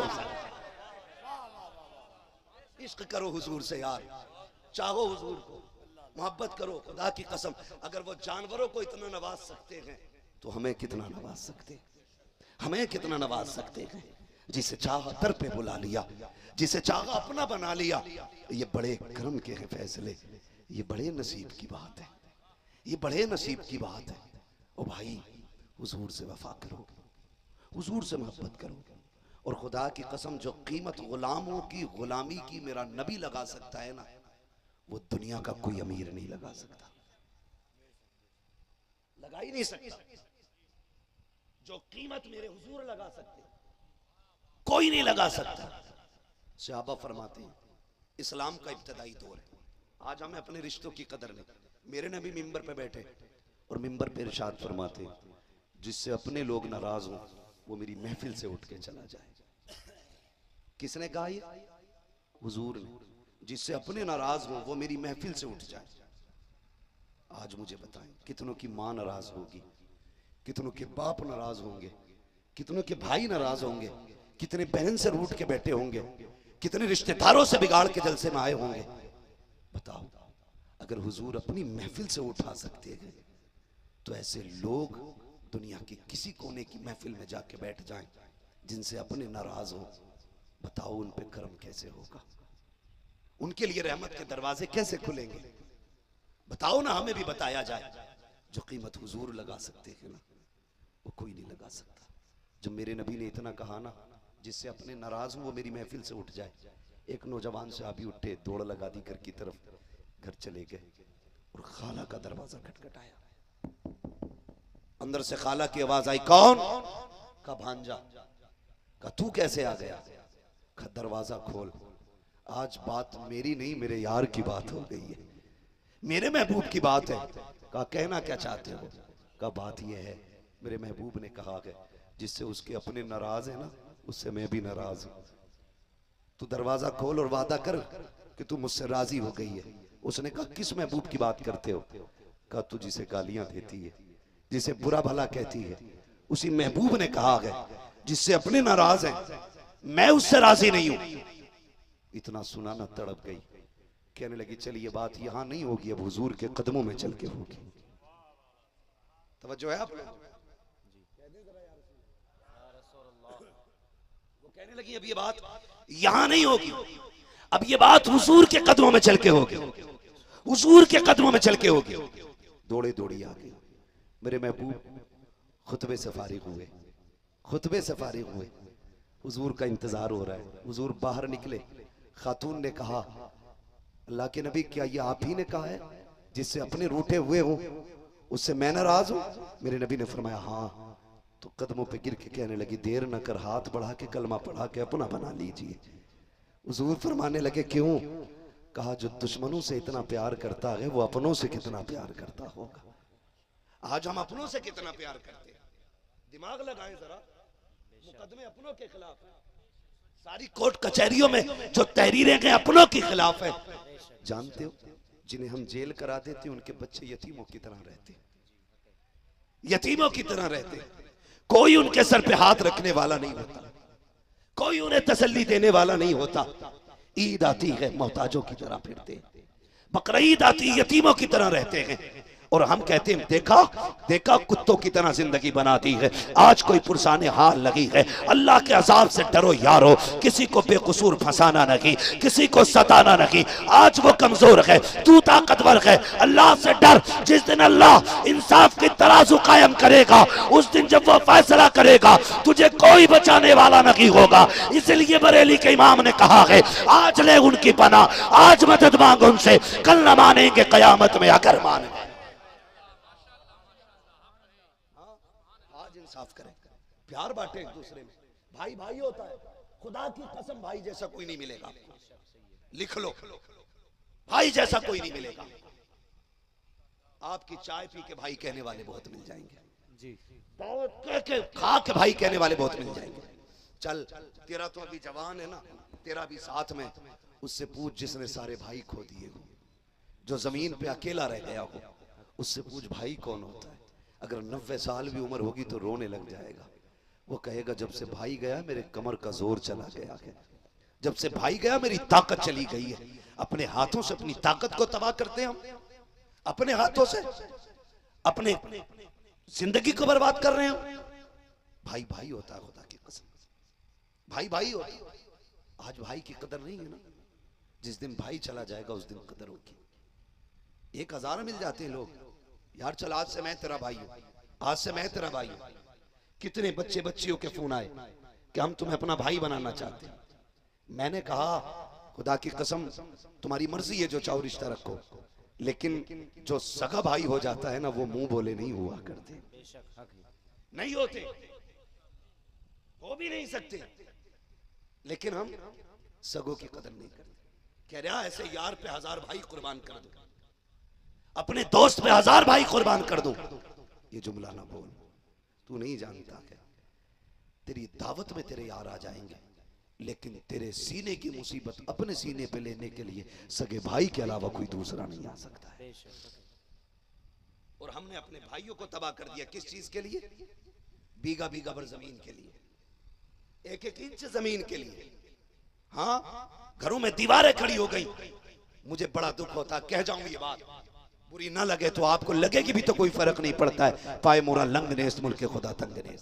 Speaker 1: इश्क करो हुजूर से यार, चाहो हुजूर को, मोहब्बत करो। खुदा की कसम, अगर वो जानवरों को इतना नवाज सकते हैं तो हमें कितना नवाज सकते हैं, हमें कितना नवाज सकते हैं। जिसे चाहा दर पे बुला लिया, जिसे चाहा अपना बना लिया। ये बड़े करम के हैं फैसले, ये बड़े नसीब की बात है, ये बड़े नसीब की बात है। ओ भाई, हुजूर से वफा करो, हुजूर से मोहब्बत करो। और खुदा की कसम, जो कीमत गुलामों की गुलामी की मेरा नबी लगा सकता है ना, वो दुनिया का कोई अमीर नहीं लगा सकता, लगा ही नहीं सकता। जो कीमत मेरे हुजूर लगा सकते कोई नहीं लगा सकता। सहाबा फरमाते हैं इस्लाम का इब्तदाई दौर है। आज हमें अपने रिश्तों की कदर नहीं। मेरे नबी मिंबर पे बैठे और मिंबर पे इरशाद फरमाते हैं, जिससे अपने लोग नाराज हों वो मेरी महफिल से उठ के चला जाए। किसने कहा ये? हुजूर ने। जिससे अपने नाराज हो वो मेरी महफिल से उठ जाए। आज मुझे बताएं, कितनों की मां नाराज होगी, कितनों के बाप नाराज होंगे, कितनों के भाई नाराज होंगे, कितने बहन से रूठ के बैठे होंगे, कितने रिश्तेदारों से बिगाड़ के जलसे में आए होंगे। बताओ, अगर हुजूर अपनी महफिल से उठा सकते हैं तो ऐसे लोग दुनिया के किसी कोने की महफिल में जाके बैठ जाएं जिनसे अपने नाराज हो। बताओ उन पे कर्म कैसे होगा, उनके लिए रहमत के दरवाजे कैसे खुलेंगे? बताओ ना, हमें भी बताया जाए। जो कीमत हुजूर लगा सकते हैं ना, वो कोई नहीं लगा सकता। जब मेरे नबी ने इतना कहा ना, जिससे अपने नाराज हूं वो मेरी महफिल से उठ जाए। एक नौजवान साहबी उठे, दौड़ लगा दी घर की तरफ, घर चले गए और खाला का दरवाजा खटखटाया। अंदर से खाला की आवाज आई, कौन? का भांजा। का तू कैसे आ गया? का दरवाजा खोल, आज बात मेरी नहीं मेरे यार की बात हो गई है, मेरे महबूब की बात है। कहा कहना क्या चाहते हो? का बात यह है, मेरे महबूब ने कहा है जिससे उसके अपने नाराज है ना, उससे मैं भी नाराज हूं। तू दरवाजा खोल और वादा कर कि तू मुझसे राजी हो गई है। उसने कहा किस महबूब की बात करते हो? कहा तू जिसे गालियां देती है, जिसे बुरा भला कहती है, उसी महबूब ने कहा है जिससे अपने नाराज है मैं उससे राजी नहीं हूं। इतना सुना ना तड़प गई, कहने लगी चल ये बात यहां नहीं होगी, अब हुजूर के कदमों में चल के होगी। तवज्जो है आप? वो कहने लगी अब ये बात यहां नहीं होगी, अब ये बात हुजूर के कदमों में चल के होगी, हुजूर के कदमों में चल के होगी। दौड़े दौड़ी आ गई। मेरे महबूब खुतबे से फारिग हुए, खुतबे से फारिग हुए, हुजूर का इंतजार हो रहा है। हुजूर बाहर निकले, खातून ने कहा अल्लाह के नबी क्या ये आप ही ने कहा है जिससे अपने रूठे हुए हो उससे मैं नाराज हूं? मेरे नबी ने फरमाया हाँ। तो कदमों पे गिर के कहने लगी देर न कर, हाथ बढ़ा के कलमा पढ़ा के अपना बना लीजिए। हुजूर फरमाने लगे क्यों? कहा जो दुश्मनों से इतना प्यार करता है वो अपनों से कितना प्यार करता होगा। आज हम अपनों से कितना प्यार करते हैं, दिमाग लगाएं जरा। मुकदमे अपनों के खिलाफ है, सारी कोर्ट कचहरियों में जो तहरीरें गए अपनों के खिलाफ है। जानते हो जिन्हें हम जेल करा देते उनके बच्चे यतीमों की तरह रहते, यतीमों की तरह रहते। कोई उनके सर पे हाथ रखने वाला नहीं होता, कोई उन्हें तसल्ली देने वाला नहीं होता। ईद आती है मोहताजों की तरह फिरते, बकरीद आती है यतीमों की तरह रहते हैं। और हम कहते हैं देखा देखा कुत्तों की तरह जिंदगी बना दी है। आज कोई पुरसाने हाल लगी है। अल्लाह के अजाब से डरो यारो, किसी को बेकसूर फंसाना नहीं, किसी को सताना नहीं। आज वो कमजोर है, तू ताकतवर है। अल्लाह से डर। जिस दिन अल्लाह इंसाफ की तराजू कायम करेगा, उस दिन जब वो फैसला करेगा तुझे कोई बचाने वाला नहीं होगा। इसलिए बरेली के इमाम ने कहा है आज ले उनकी पनाह, आज मदद मांग उनसे, कल न मानेंगे कयामत में अगर माने। इंसाफ करें, प्यार बांटे एक दूसरे में, भाई भाई होता है, खुदा की कसम भाई जैसा कोई नहीं मिलेगा, लिख लो, भाई जैसा कोई नहीं मिलेगा। आपकी चाय पी के भाई कहने वाले बहुत मिल जाएंगे जी, खा के भाई कहने वाले बहुत मिल जाएंगे। चल तेरा तो अभी जवान है ना, तेरा भी साथ में, उससे पूछ जिसने सारे भाई खो दिए हो, जो जमीन पे अकेला रह गया हो, उससे पूछ भाई कौन होता है। अगर 90 साल भी उम्र होगी तो रोने लग जाएगा। वो कहेगा जब से भाई गया मेरे कमर का जोर चला गया है, जब से भाई गया मेरी ताकत चली गई है। अपने हाथों से अपनी ताकत को तबाह करते हैं हम, अपने हाथों से अपने जिंदगी को बर्बाद कर रहे हैं। भाई भाई होता है, खुदा की कसम, भाई भाई होता है। आज भाई की कदर नहीं है ना, जिस दिन भाई चला जाएगा उस दिन कदर होगी। 1000 मिल जाते हैं लोग, यार चल आज से मैं तेरा भाई हूं, आज से मैं तेरा भाई हूं। कितने बच्चे बच्चियों के फोन आए कि हम तुम्हें अपना भाई बनाना चाहते हैं। मैंने कहा खुदा की कसम तुम्हारी मर्जी है, जो चाहो रिश्ता रखो, लेकिन जो सगा भाई हो जाता है ना वो मुंह बोले नहीं हुआ करते, नहीं होते, हो भी नहीं सकते। लेकिन हम सगों की कदर नहीं करते। कह रहा ऐसे यार पे 1000 भाई कुर्बान कर दो, अपने दोस्त पे 1000 भाई कुर्बान कर दो। ये जुमला ना बोल, तू नहीं जानता क्या, तेरी दावत में तेरे यार आ जाएंगे, लेकिन तेरे सीने की मुसीबत अपने सीने पे लेने के लिए सगे भाई के अलावा कोई दूसरा नहीं आ सकता है। और हमने अपने भाइयों को तबाह कर दिया, किस चीज के लिए? बीघा बीघा भर जमीन के लिए, 1-1 इंच जमीन के लिए। हाँ, घरों में दीवारें खड़ी हो गई। मुझे बड़ा दुख होता, कह जाऊं ये बात, बुरी ना लगे तो आपको लगेगी भी तो कोई फर्क नहीं पड़ता है। पाए मोरा लंग ने इस मुल्क के खुदा तंग ने,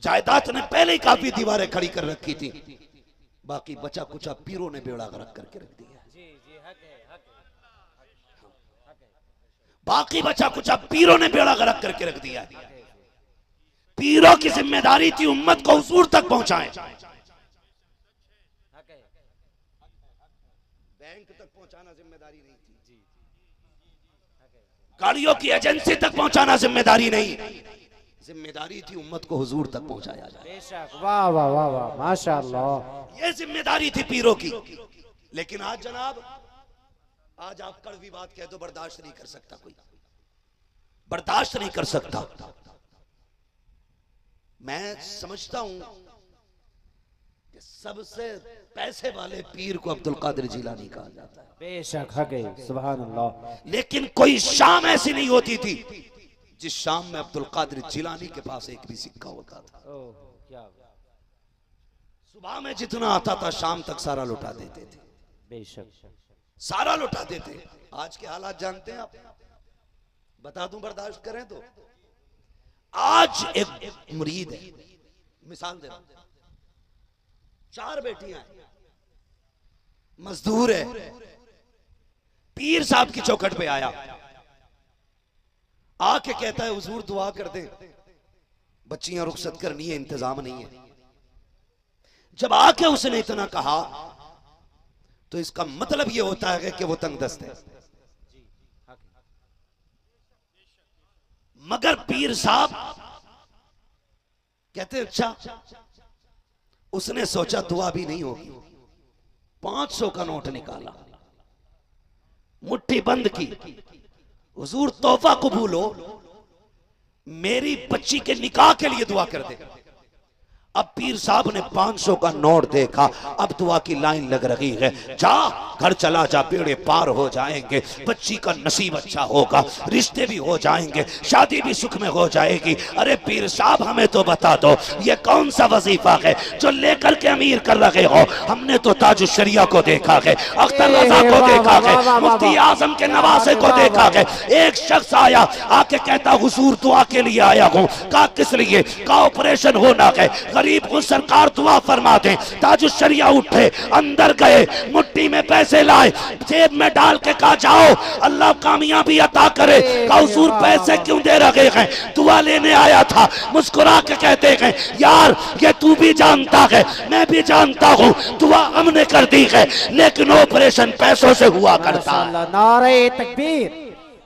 Speaker 1: जायदाद ने पहले ही काफी दीवारें खड़ी कर रखी थी, बाकी बचा कुचा पीरों ने बेड़ा गर्क करके रख दिया। बाकी बचा कुचा पीरों ने बेड़ा गर्क करके रख दिया। पीरों की जिम्मेदारी थी उम्मत को हुजूर तक पहुंचाएं, बैंक तक पहुंचाना जिम्मेदारी नहीं थी, गाड़ियों की एजेंसी तक पहुंचाना जिम्मेदारी नहीं, जिम्मेदारी थी उम्मत को हुजूर तक पहुंचाया जाए।
Speaker 5: बेशक, वाह वाह वाह वाह, माशाअल्लाह,
Speaker 1: ये जिम्मेदारी थी पीरों की। लेकिन आज जनाब, आज आप कड़वी बात कह दो बर्दाश्त नहीं कर सकता कोई, बर्दाश्त नहीं कर सकता। मैं समझता हूं कि सबसे पैसे वाले पीर को अब्दुल कादिर जिलानी कहा जाता है।
Speaker 5: बेशक है, सुभान अल्लाह।
Speaker 1: लेकिन कोई शाम ऐसी नहीं होती थी जिस शाम में अब्दुल कादिर जिलानी के पास एक भी सिक्का होता था। सुबह में जितना आता था शाम तक सारा लुटा देते थे।
Speaker 5: बेशक,
Speaker 1: सारा लुटा देते। आज के हालात जानते हैं आप, बता दूं बर्दाश्त करें तो। आज एक मुरीद है, मिसाल दे रहा हूं, 4 बेटियां हैं, मजदूर है, पीर साहब की चौखट पे आया, आके कहता है हुजूर दुआ कर दे, बच्चियां रुखसत करनी है, इंतजाम नहीं है। जब आके उसने इतना कहा तो इसका मतलब यह होता है कि वो तंगदस्त है। मगर पीर साहब कहते अच्छा, उसने सोचा दुआ भी नहीं होगी, 500 का नोट निकाला, मुट्ठी बंद की, हुजूर तोहफा कबूल हो, मेरी बच्ची के निकाह के लिए दुआ कर दे। अब पीर साहब ने 500 का नोट देखा, अब दुआ की लाइन लग रही है, जा घर चला जा, बेड़े पार हो जाएंगे, बच्ची का नसीब अच्छा होगा, रिश्ते भी हो जाएंगे, शादी भी सुख में हो जाएगी। अरे पीर साहब हमें तो बता दो, ये कौन सा वजीफा है जो लेकर के अमीर कर रहे हो? हमने तो ताजुश शरिया को देखा है, अख्तर रजा को देखा है, मुफ्ती आजम के नवासे को देखा है। एक शख्स आया, आके कहता हुजूर दुआ के लिए आया हूँ। कहा किस लिए? कहा ऑपरेशन होना है, गरीब को सरकार दुआ फरमा दे। ताजुश शरिया उठे, अंदर गए, मुट्ठी में पैसे लाए, जेब में डाल के कहा जाओ अल्लाह कामयाबी अता करे। कहा हुजूर पैसे क्यों दे रहे हैं? दुआ लेने आया था। मुस्कुरा के कहते हैं यार ये तू भी जानता है, मैं भी जानता हूँ, दुआ हमने कर दी है, लेकिन ऑपरेशन पैसों से हुआ करता है।
Speaker 5: नारे तकबीर,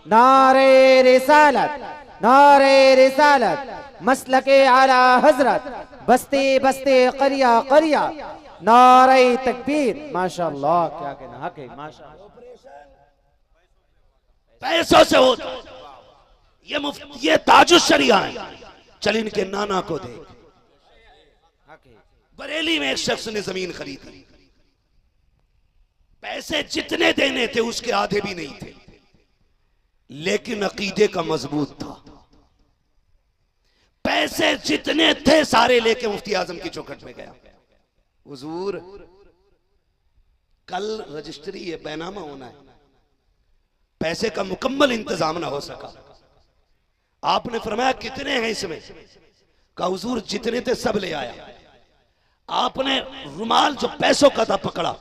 Speaker 5: नारे रिसालत, नारे रिसालत, मसलके आला हजरत, बस्ते बस्ते करिया करिया नारे तकबीर। माशाअल्लाह, क्या कहना हक है। माशाअल्लाह,
Speaker 1: पैसों से होता। ये ताजुश शरिया है। चल इनके नाना को देख, बरेली में एक शख्स ने जमीन खरीदी, पैसे जितने देने थे उसके आधे भी नहीं थे, लेकिन अकीदे का मजबूत था। पैसे जितने थे सारे लेके मुफ्ती आजम की चौखट में गया। हुजूर कल रजिस्ट्री है, बैनामा होना है, पैसे का मुकम्मल इंतजाम ना हो सका। आपने फरमाया कितने हैं इसमें? कहा हुजूर जितने थे सब ले आया। आपने रुमाल जो पैसों का था पकड़ा,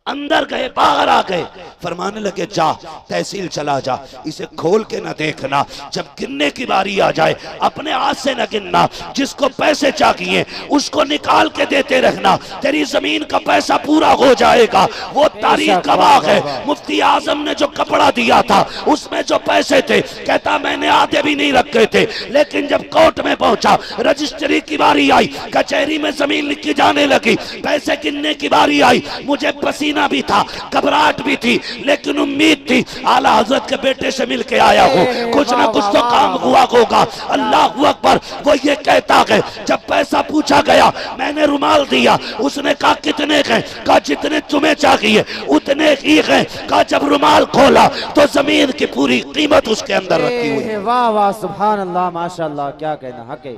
Speaker 1: अंदर गए, बाहर आ गए, फरमाने लगे जा तहसील चला जा, इसे खोल के ना देखना, जब गिनने की बारी आ जाए अपने हाथ से ना गिनना, जिसको पैसे चाहिए उसको निकाल के देते रहना, तेरी जमीन का पैसा पूरा हो जाएगा। वो तारीख गवाह है, मुफ्ती आजम ने जो कपड़ा दिया था उसमें जो पैसे थे, कहता मैंने आधे भी नहीं रखे थे, लेकिन जब कोर्ट में पहुंचा, रजिस्ट्री की बारी आई, कचहरी में जमीन लिखी जाने लगी, पैसे गिनने की बारी आई, मुझे पसीना भी था, घबराहट भी थी, लेकिन उम्मीद थी आला हजरत के बेटे से मिल के आया हो, कुछ ना कुछ तो काम हुआ होगा। अल्लाह अकबर। वो ये कहता है जब पैसा पूछा गया मैंने रुमाल दिया, उसने कहा कितने हैं? कहा जितने तुम्हें चाहिए उतने ही हैं। कहा जब रुमाल खोला तो जमीन की पूरी कीमत उसके अंदर रखी हुई है।
Speaker 5: वाह वाह सुभान अल्लाह, माशाअल्लाह, क्या कहना हक है।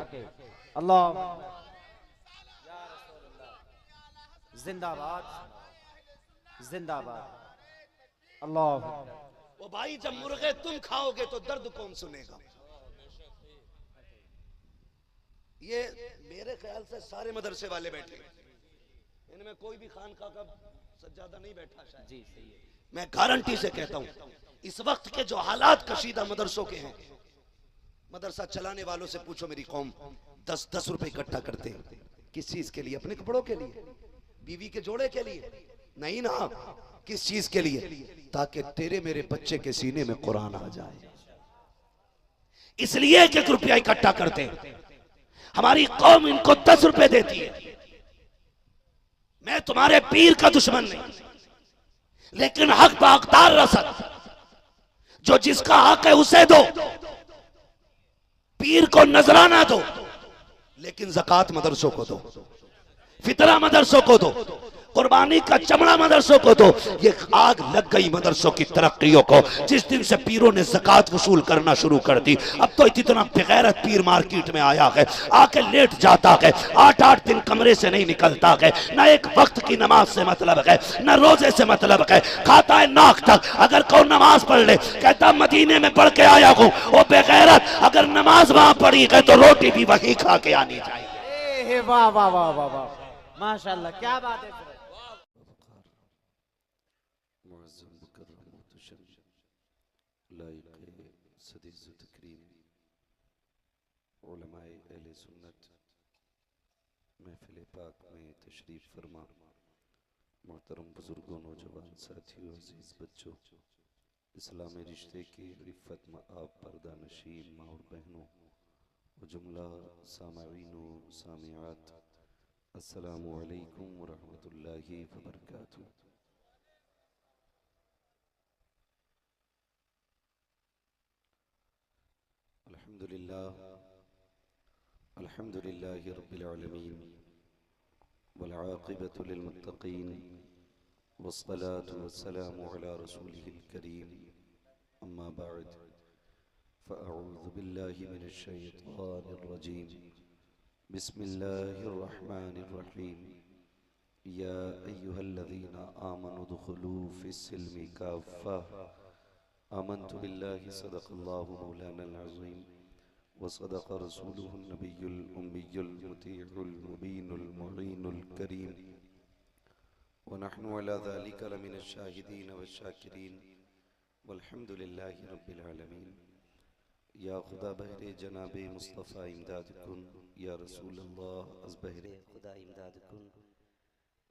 Speaker 5: अल्लाह जिंदाबाद जिंदाबाद। अल्लाह
Speaker 1: वो भाई जब मुर्गे तुम खाओगे तो दर्द कौन सुनेगा? ये मेरे ख्याल से सारे मदरसे वाले बैठे, इनमें कोई भी खानका का सज्जादा नहीं बैठा शायद। जी सही है। मैं गारंटी से कहता हूं इस वक्त के जो हालात कशीदा मदरसों के हैं, मदरसा चलाने वालों से पूछो मेरी कौम 10-10 रुपए इकट्ठा करते हैं किस चीज के लिए? अपने कपड़ों के लिए, बीवी के जोड़े के लिए नहीं ना, किस चीज के लिए? ताकि तेरे मेरे बच्चे के सीने में कुरान आ जाए, इसलिए 1-1 रुपया इकट्ठा करते हैं। हमारी कौम इनको 10 रुपए देती है। मैं तुम्हारे पीर का दुश्मन नहीं, लेकिन हक बागदार रसद, जो जिसका हक है उसे दो, पीर को नजराना दो, लेकिन ज़कात मदरसों को दो, फितरा मदरसों को दो, कुर्बानी का चमड़ा मदरसों को दो। ये आग लग गई मदरसों की तरक्कियों को जिस दिन से पीरों ने ज़कात वसूल करना शुरू कर दी। अब तो इतना बेगैरत पीर मार्केट में आया है, आके लेट जाता है, 8-8 दिन कमरे से नहीं निकलता है, ना एक वक्त की नमाज से मतलब है, ना रोजे से मतलब है, खाता है नाक तक। अगर कौन नमाज पढ़ ले कहता मदीने में पढ़ के आया हूँ। वो बेगैरत अगर नमाज वहां पढ़ी है तो रोटी भी वहीं खा के आनी चाहिए।
Speaker 5: वाह वाह वाह वाह वाह, माशाअल्लाह, क्या बात है।
Speaker 2: महफिल पाक में तशरीफ फरमा मोहतरम बुजुर्गों, नौजवान साथियों, अजीज बच्चों, इस्लामी रिश्ते की रिफ़त में आप पर्दा नशीन माँ और बहनों और जुमला सामईन व सामियात, अस्सलामु अलैकुम व रहमतुल्लाहि व बरकातुहू। अल्हम्दुलिल्लाहि रब्बिल आलमीन वल आक़िबतु लिल मुत्तक़ीन वस्सलातु वस्सलामु अला रसूलिहिल करीम, अम्मा बअद, फ़अऊज़ु बिल्लाहि मिनश शैतानिर रजीम, बिस्मिल्लाहिर रहमानिर रहीम, या अय्युहल्लज़ीना आमनु दुख़ुलू फ़िस्सिल्मि काफ़्फ़ा, आमन्तु बिल्लाहि सदक़ल्लाहु मौलानल अज़ीम व सदक़ रसूलुहुन नबियुल उम्मियुल मुतीउल मुबीनुल मुईनुल करीम, व नहनु अला ज़ालिका लमिनश शाहिदीन व शाकिरीन, वल्हम्दुलिल्लाहि रब्बिल आलमीन। या खुदा बहरे जनाबे मुस्तफ़ा इमदाद कुन, या रसूल अल्लाह अज़ बहरे
Speaker 6: खुदा इमदाद कुन,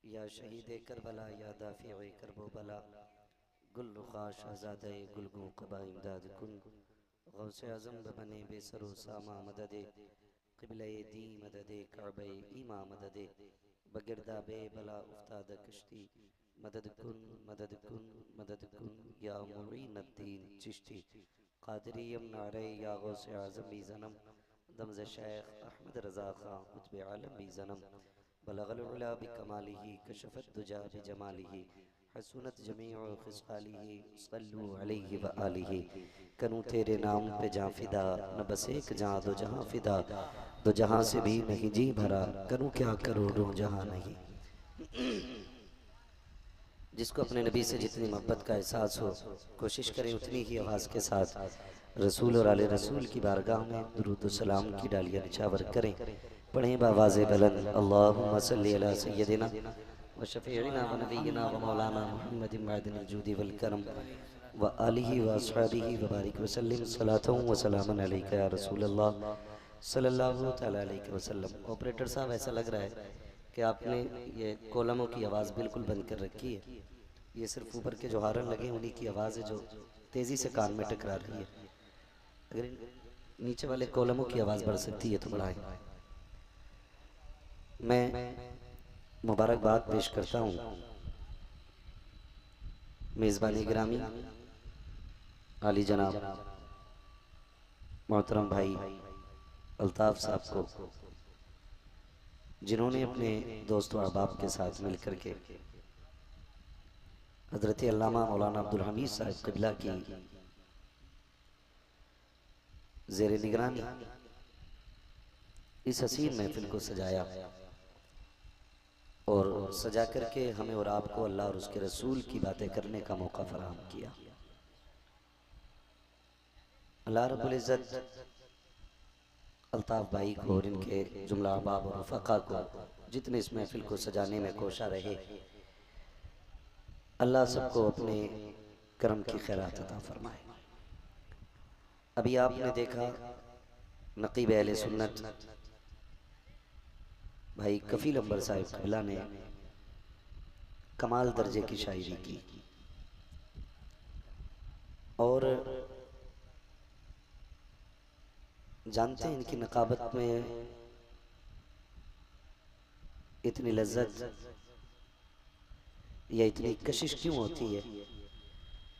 Speaker 6: या शहीद करबला, या दाफ़िए करबो बला, गुल रुखा शहज़ादे गुलगू कबा इमदाद कुन, गौसे आज़म बने बेसरो सामा मददे, क़िबले दी मददे काबे ईमा मददे बगिरदा बे बला उफ्ताद कश्ती मदद कुन या मुईन अद्दीन चिश्ती कादरियम नारे या गौसे आज़म भी ज़नम दमज़ शेख अहमद रज़ा खां कुतुब आलम भी ज़नम बलगल उला बिकमालिही कशफत दुजा बिजमालिही हसूनत जमीउ खिसालिही सल्लु अलैहि व आलिही करूं तेरे नाम पे जां फिदा न बस एक जां दो जहां फिदा दो जहां से भी नहीं जी भरा करूं क्या करोड़ों जहां नहीं। जिसको अपने नबी से जितनी मोहब्बत का एहसास हो कोशिश करें उतनी ही आवाज़ के साथ रसूल और आले रसूल की बारगाह में दुरूद व सलाम की डालियाँ निछावर करें। पढ़ें बावाज़ बुलंद अल्लाहुम्मा सल्ली अला सय्यदिना व शफीइना व नबीना व मौलाना मुहम्मदिन मअदिनिल जूदी वल करम व आलिही व अस्हाबिही व बारिक व सल्लिम सलातन व सलामन अलैका या रसूलल्लाह सल्लल्लाहु तआला अलैहि वसल्लम। ऑपरेटर साहब, ऐसा लग रहा है कि आपने ये कॉलमों की आवाज़ बिल्कुल बंद कर रखी है। ये सिर्फ ऊपर के जो हारन लगे उन्हीं की आवाज़ है जो तेज़ी से कान में टकरा रही है। अगर नीचे वाले कॉलमों की आवाज़ बढ़ सकती है तो बढ़ाएं। मैं मुबारकबाद पेश करता हूँ मेज़बानी गिरामी आली जनाब मोहतरम भाई अल्ताफ़ साहब को, जिन्होंने अपने दोस्तों अहबाब के साथ मिलकर के हज़रत अल्लामा मौलाना अब्दुल हमीद साहब क़िबला की ज़ेर निगरानी इस हसीन महफिल को सजाया और सजा करके हमें और आपको अल्लाह और उसके रसूल की बातें करने का मौका फराहम किया। अल्लाह रब्बुल इज़्ज़त अल्ताफ़ भाई को और इनके जुमला अहबाब और रफ़क़ा को जितने इस महफिल को सजाने में कोशा रहे, अल्लाह सबको अपने करम की खैरात अता फरमाए। अभी आपने देखा नक़ीब अहले सुन्नत भाई कफ़ील अंबर साहिब क़िबला ने कमाल दर्जे की शायरी की और जानते हैं इनकी नक़ाबत में इतनी लज्जत या इतनी कशिश क्यों होती है।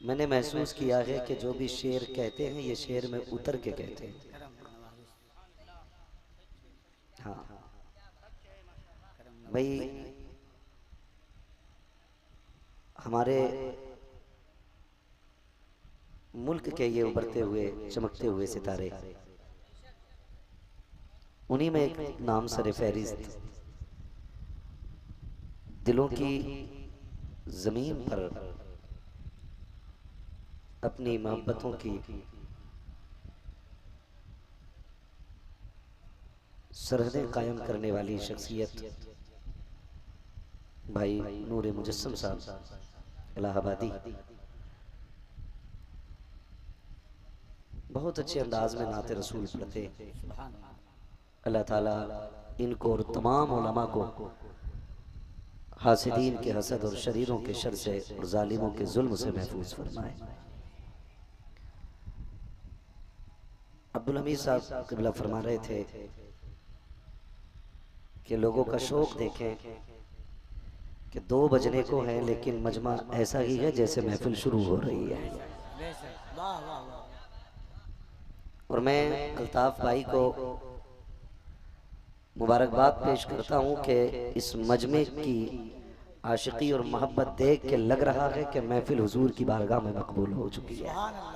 Speaker 6: मैंने महसूस किया है कि जो भी शेर कहते हैं ये शेर में उतर के कहते हैं। हाँ भाई, हमारे मुल्क के ये उभरते हुए चमकते हुए सितारे, उन्हीं में एक नाम सर फहरिस्त दिलों की ज़मीन पर अपनी मोहब्बतों की सरहदें कायम करने वाली शख्सियत भाई नूर मुजस्सम साहब इलाहाबादी बहुत अच्छे अंदाज में नाते रसूल पढ़ते। अल्लाह ताला इनको और तमाम उलमा को हासिदीन के हसद और शरीरों के शर से और जालिमों के जुल्म से महफूज फरमाए। अब्दुल हमीद साहब क़िबला फरमा रहे थे कि लोगों का शौक देखें कि 2 बजने को है लेकिन मजमा ऐसा ही है जैसे महफिल शुरू हो रही है। और मैं अल्ताफ़ भाई को मुबारकबाद पेश करता हूँ कि इस मजमे की आशिकी और मोहब्बत देख के लग रहा है कि महफिल हुजूर की बारगाह में मकबूल हो चुकी है।